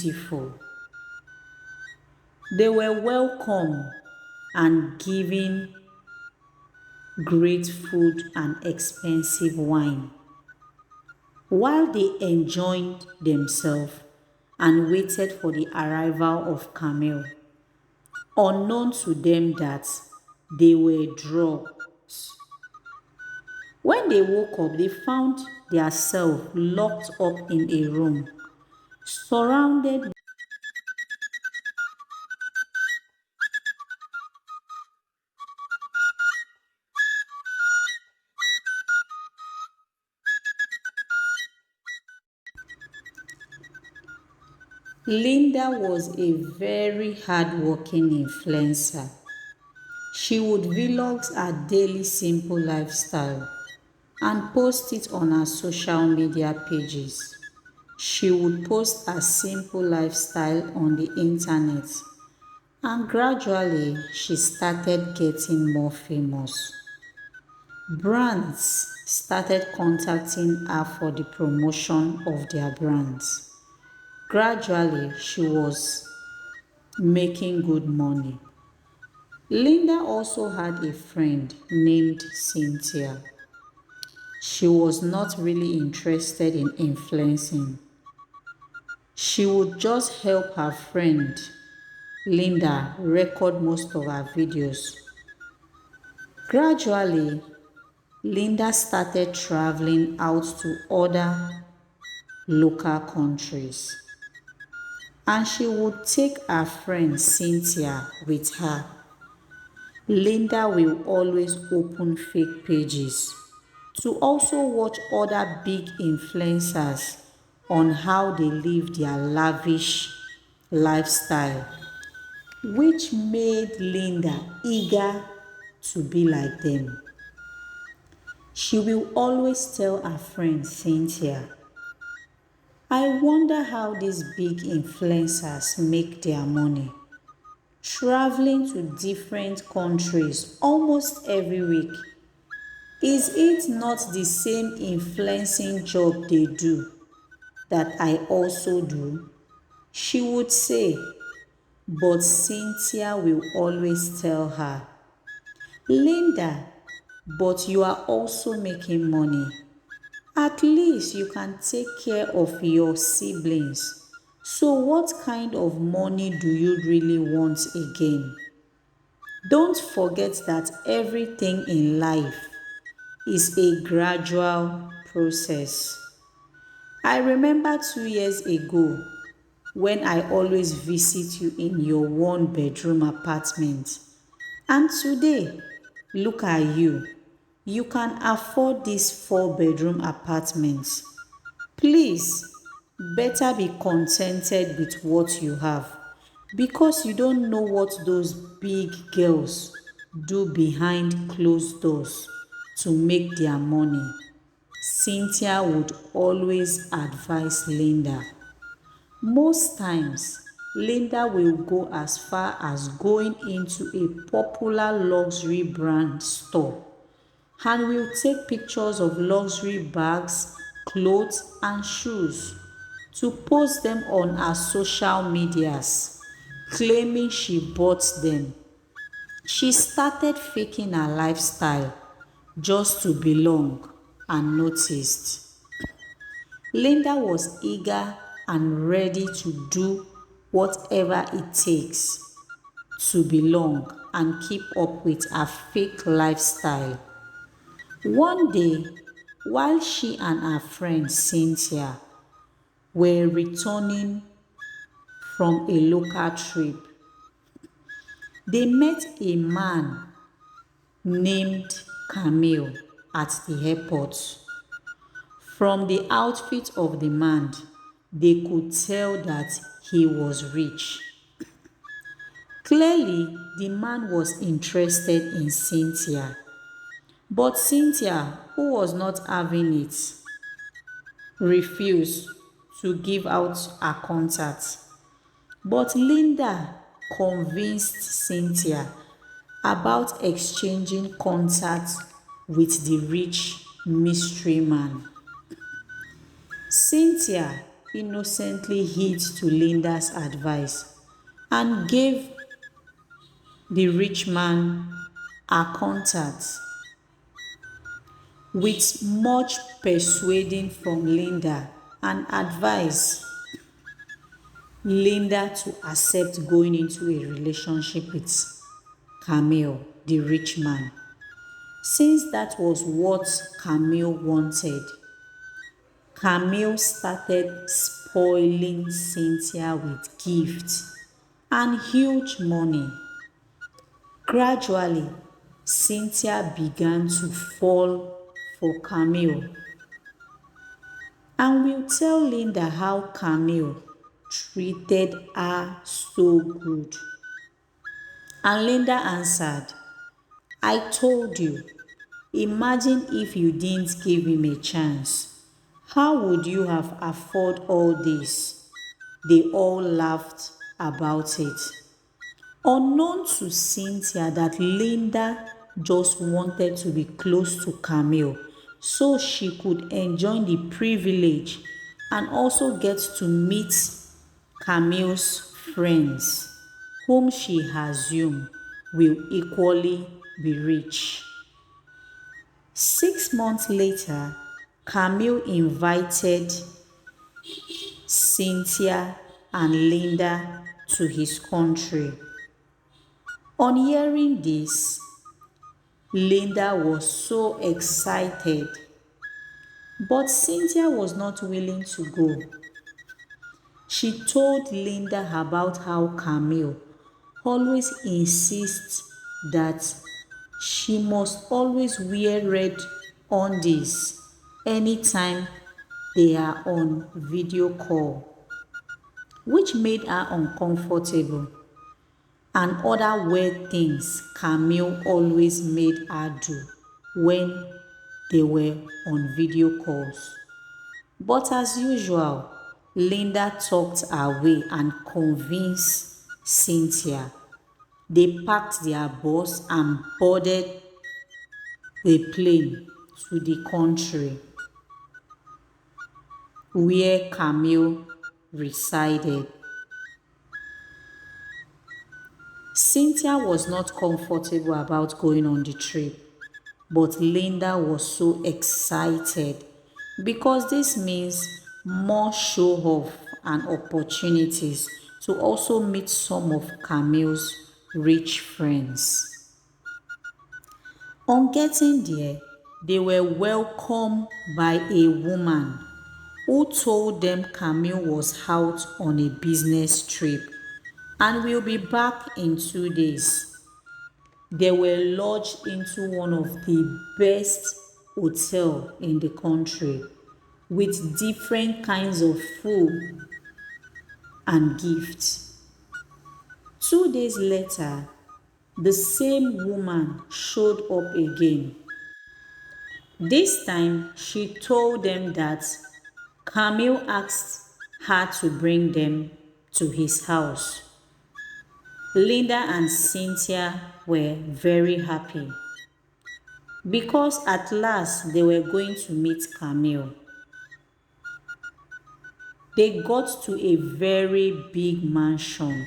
beautiful. They were welcome and given great food and expensive wine. While they enjoyed themselves and waited for the arrival of Camille, unknown to them that they were drugs. When they woke up, they found themselves locked up in a room, surrounded. Linda was a very hardworking influencer. She would vlog her daily simple lifestyle and post it on her social media pages. She would post her simple lifestyle on the internet, and gradually she started getting more famous. Brands started contacting her for the promotion of their brands. Gradually, she was making good money. Linda also had a friend named Cynthia. She was not really interested in influencing. She would just help her friend Linda record most of her videos. Gradually, Linda started traveling out to other local countries, and she would take her friend Cynthia with her. Linda will always open fake pages to also watch other big influencers on how they live their lavish lifestyle, which made Linda eager to be like them. She will always tell her friend Cynthia, "I wonder how these big influencers make their money, traveling to different countries almost every week. Is it not the same influencing job they do that I also do?" She would say, but Cynthia will always tell her, "Linda, but you are also making money. At least you can take care of your siblings. So what kind of money do you really want again? Don't forget that everything in life is a gradual process." I remember 2 years ago when I always visit you in your one-bedroom apartment. And today, look at you. You can afford this four-bedroom apartment. Please, better be contented with what you have, because you don't know what those big girls do behind closed doors to make their money. Cynthia would always advise Linda. Most times, Linda will go as far as going into a popular luxury brand store and will take pictures of luxury bags, clothes, and shoes to post them on her social medias, claiming she bought them. She started faking her lifestyle just to belong and noticed. Linda was eager and ready to do whatever it takes to belong and keep up with her fake lifestyle. One day, while she and her friend Cynthia were returning from a local trip, they met a man named Camille at the airport. From the outfit of the man, they could tell that he was rich. Clearly, the man was interested in Cynthia, but Cynthia, who was not having it, refused to give out her contact. But Linda convinced Cynthia about exchanging contacts with the rich mystery man. Cynthia innocently heed to Linda's advice and gave the rich man her contacts. With much persuading from Linda and advice Linda to accept going into a relationship with Camille, the rich man. Since that was what Camille wanted, Camille started spoiling Cynthia with gifts and huge money. Gradually, Cynthia began to fall for Camille and will tell Linda how Camille treated her so good. And Linda answered, I told you, imagine if you didn't give him a chance. How would you have afforded all this? They all laughed about it. Unknown to Cynthia that Linda just wanted to be close to Camille so she could enjoy the privilege and also get to meet Camille's friends, whom she assumed will equally be rich. 6 months later, Camille invited Cynthia and Linda to his country. On hearing this, Linda was so excited, but Cynthia was not willing to go. She told Linda about how Camille always insists that she must always wear red undies anytime they are on video call, which made her uncomfortable, and other weird things Camille always made her do when they were on video calls. But as usual, Linda talked her way and convinced Cynthia. They packed their bus and boarded the plane to the country where Camille resided. Cynthia was not comfortable about going on the trip, but Linda was so excited because this means more show off and opportunities to also meet some of Camille's rich friends. On getting there, they were welcomed by a woman who told them Camille was out on a business trip and will be back in 2 days. They were lodged into one of the best hotels in the country with different kinds of food and gifts. 2 days later, the same woman showed up again. This time, she told them that Camille asked her to bring them to his house. Linda and Cynthia were very happy because at last they were going to meet Camille. They got to a very big mansion.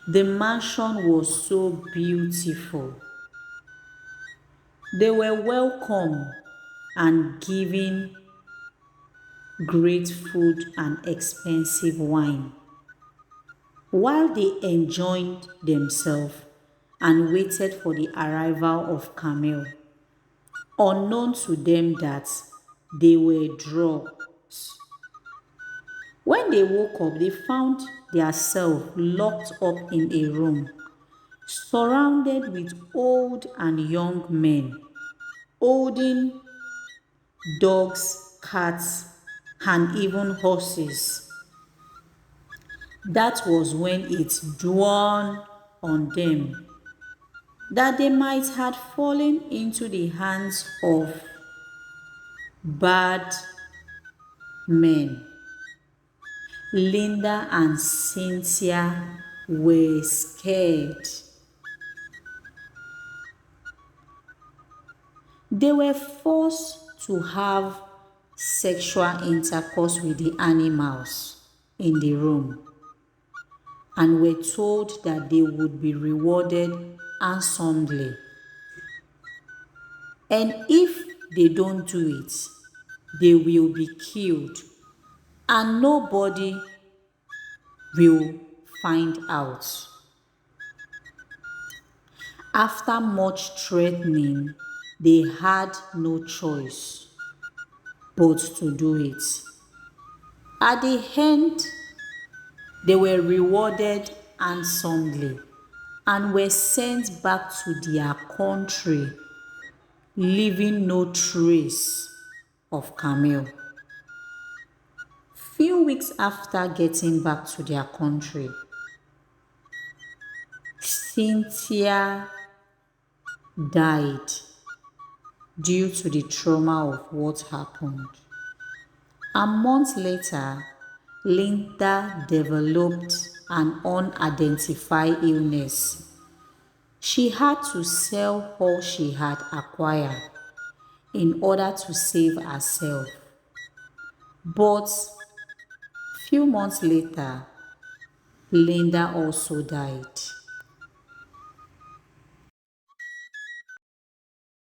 The mansion was so beautiful. They were welcomed and given great food and expensive wine. While they enjoyed themselves and waited for the arrival of Camille, unknown to them that they were drugs. When they woke up, they found themselves locked up in a room, surrounded with old and young men, holding dogs, cats, and even horses. That was when it dawned on them that they might have fallen into the hands of bad men. Linda and Cynthia were scared. They were forced to have sexual intercourse with the animals in the room and were told that they would be rewarded handsomely. And if they don't do it, they will be killed and nobody will find out. After much threatening, they had no choice but to do it. At the end, they were rewarded handsomely and were sent back to their country, leaving no trace of Camille. Few weeks after getting back to their country, Cynthia died due to the trauma of what happened. A month later, Linda developed an unidentified illness. She had to sell all she had acquired in order to save herself. But few months later, Linda also died.